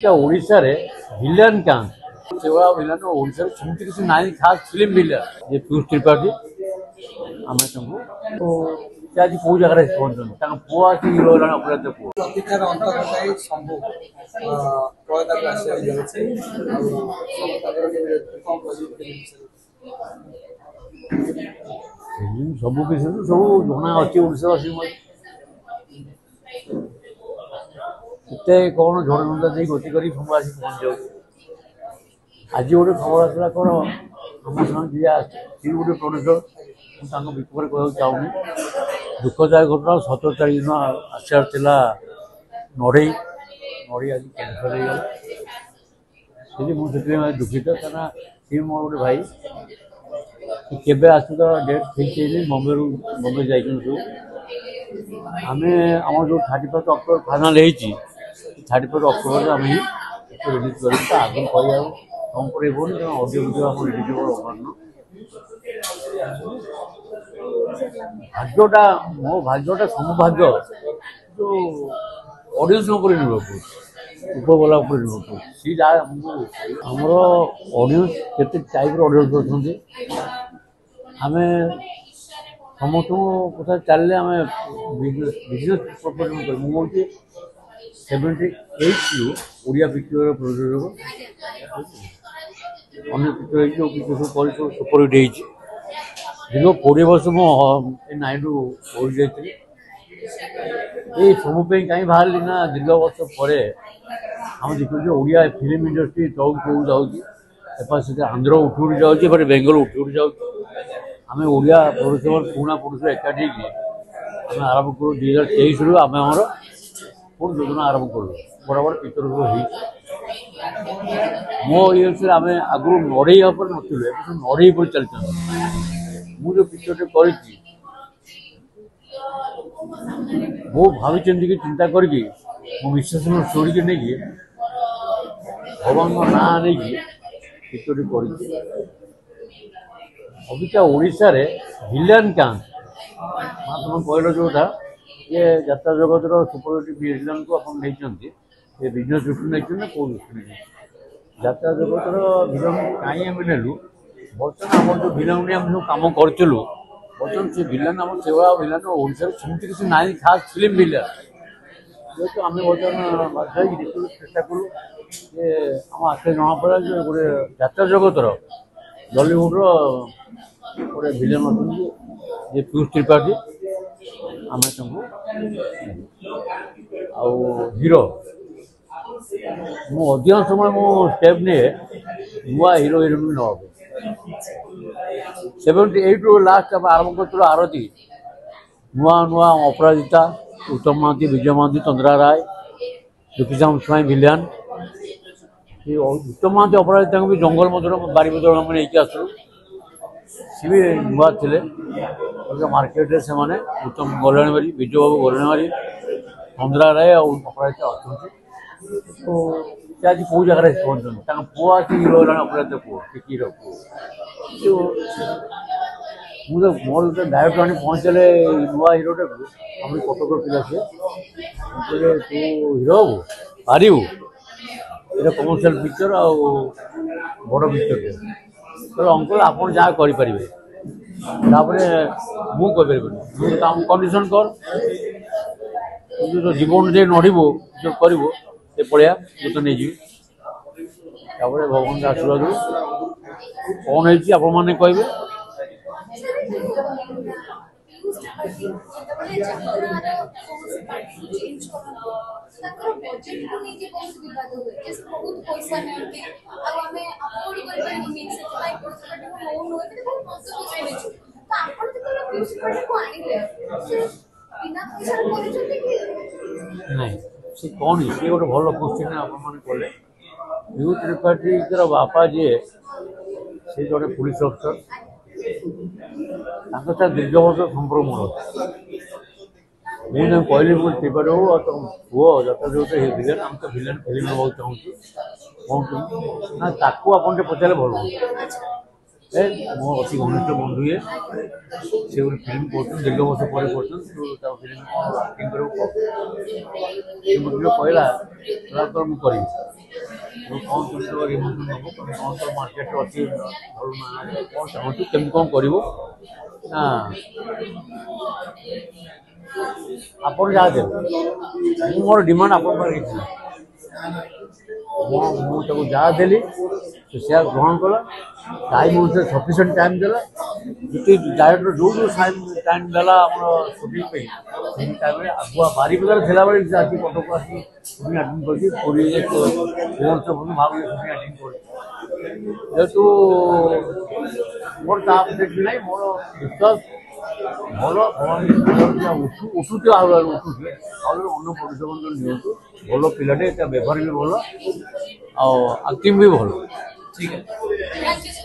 ओडिशा रे विलेन क्या सेवा विलेन ओडिशा रे सेमती किसी नाई खास फिल्म विलेन ये पीयूष त्रिपाठी आमे तुमको तो क्या जी कोई जगह रे पहुंचन ताका पुआ की हीरो रण अपराध पुआ ପ୍ରତିକାର ଅନ୍ତର୍ଗତ ସବୁ ପ୍ରୟୋଗ ଆସି ଯାଉଛି ଆଉ ତାଙ୍କର କଣ फिल्म सब किसी सब जଣା अछि ओडिशा वासी एते कौन झड़झंडा दे गति करी सब आसी पहुंच जाऊ आज गोटे खबर आसला कौन आम संगे जी गोटे प्रोड्यूसर विपक्ष कहना चाहूनी दुखदायक घटना 17 तारीख दिन आसार नढ़ई नढ़ई आज कैंसल हो गला मुझे दुखित क्या सी मोर गोटे भाई केवे आस डेट फिक्स है बम्बे जाइए आम आम जो 31 अक्टोबर फाइनाल हो 31 अक्टोबर आम रिलीज कर आगे कह कम कर अडियो भिडियो आम रिलीज कर भाग्यटा मो भाग्यटा समभाग्य जो ऑडियंस निर्भर उपरवाला निर्भर सी आमर ऑडियंस केते टाइप ऑडियंस अच्छा आम समस्त कथा चलिए आम बिजनेस प्रपोजल कर मुझे 78 ओडिया पिक्चर प्रोड्यूसर अन्य पिक्चर जो पिक्चर सब सुपरहिट हो दीर्घ 20 वर्ष मुझे नाइडू ओढ़ जाती ये सब कहीं बाहर ना दीर्घ वर्ष पर आम देखुचे ओडिया फिल्म इंडस्ट्री तौक तौक जाऊँगी आंध्र उठी उठी जाऊँगी बेंगल उठी उठी जाऊँगी आम ओडिया प्रोड्यूसर पुणा प्रोड्यूसर एकाठी आम आरंभ करूँ 2023 रु आम आमर पुणी योजना आरंभ करूँ बड़ा बड़ा पिक्चर सब मो ये आम आगु नढ़ई पर नु नढ़ई पर चलते मुझे पिक्चर कर भावी कि चिंता करके मो विश्वास स्टोरी के नहीं भगवान ना नहीं पिक्चर कर अबिका ओडिशा रे विलेन क्या तुम कहल जोटा ये यात्रा जगत सुपरहिट विलेन को आप नहीं बिजनेस दृष्टि नहीं ना कौ दृष्टि नहीं यात्रा जगत विलेन कहीं आम नेलु बर्तमान आम जो विलेन नहीं आम जो कम करूँ बर्तमान से विलेन आम सेवा विलेन ओडिशा सेमती किसी नाई खास फिल्म विलेन जेहतु आम बर्तमान चेष्टा करूँ आम आखे जना पड़ा गोटे यात्रा जगतर बॉलीवुड गोटे विलेन अच्छे पीयूष त्रिपाठी आम तुमको हीरो मु अधिकांश समय मो स्टेप नहीं नुआ हीरो हिरोइन ना 78 रु लास्ट आरंभ कर आरती नुआ नुआ अपराजिता उत्तम महांती विजय महांती चंद्रा राय दुखीश्याम स्वाई विलियन उत्तम महांती अपराजिता भी जंगल मधुर बारी बदल मैंने आसलु सी भी नुआ थे मार्केट से मैंने उत्तम गलाणी मारी विजय बाबू गलाणी मारी चंद्रा राय और अपराजिता अच्छा तो आज कौ जगह पहुंचन पुआ की हीरो अपराध पुओ टीर पुओ मुझे मोर डायरेक्टर आनी पहुँचले नुआ हीरोटा को आम कटक पिला सी तू हीरो हबू पारू ये कमर्शियल पिक्चर आ बड़ पिक्चर तो अंकल आप जहाँ करें मुझे काम कंडीशन कर जो जीवन जे नड़ू जो कर पड़िया जो तो नहीं भगवान का आशीर्वाद कौन है आप कहे नहीं से कौन सी गोटे भल क्वेश्चन आपले पीयूष त्रिपाठी बापा जी से जड़े पुलिस अफिसर दीर्घ वर्ष संपर्क मोर मुझे कहली मुझे त्रिपाठी हो तुम पुओ जता जो विलेन आम तो विलेन फिल्म नवा चाहूँ कौन ना ताकू आप पचारे भल ଏ ମୋ ଅତି ଘନିଷ୍ଠ ବନ୍ଧୁ ଇଏ ସେ ଗୋଟେ ଫିଲ୍ମ କରୁଛନ୍ତି ଦୀର୍ଘ ବର୍ଷ ପରେ କରୁଛନ୍ତି ତୁ ତା ଫିଲ୍ମ କ'ଣ ଆକ୍ଟିଂ କରିବୁ କହ ସେ ମୋତେ କହିଲା ତୋର ମୁଁ କରିବି ମୁଁ କ'ଣ କେମିତି ତୋର ଇମୋସନ୍ ନେବୁ କ'ଣ ତୋର ମାର୍କେଟରେ ଅଛି ଭଲ ନା କ'ଣ ଚାହୁଁଛୁ କେମିତି କ'ଣ କରିବୁ ନା ଆପଣ ଯାହା ଦେବେ ମୁଁ ମୋର ଡିମାଣ୍ଡ ଆପଣଙ୍କ ପାଖରେ କିଛି ନାହିଁ ମୁଁ ତାକୁ ଯାହା ଦେଲି ସେ ସେୟା ଗ୍ରହଣ କଲା ଟାଇମ୍ ଅନୁସାରେ ସଫିସିଏଣ୍ଟ ଟାଇମ୍ ଦେଲା ଯେତିକି ଡାଇରେକ୍ଟର ଯେଉଁ ଟାଇମ୍ ଦେଲା ଆମର ସୁଟିଂ ପାଇଁ ସେଇ ଟାଇମ୍ରେ ଆଗୁଆ ବାରିପଦାରେ ଥିଲାବେଳେ ସେ ଆସି କଟକ ଆସି ସୁଟିଂ ଆଟେଣ୍ଡ କରିଛି ପୁରୀରେ ଭାବରେ ସୁଟିଂ ଆଟେଣ୍ଡ କରିଛି ଯେହେତୁ ମୋର ତା ଦେଖି ନାହିଁ ମୋର ବିଶ୍ୱାସ ଭଲ ଉଠୁଛି ଆହୁରି ଉଠୁଛି ଆହୁରି ଅନ୍ୟ ପରିଶ୍ରମ ନିଅନ୍ତୁ ଭଲ ପିଲାଟେ ତା ବ୍ୟବହାର ବି ଭଲ ଆଉ ଆକ୍ଟିଂ ବି ଭଲ ठीक है।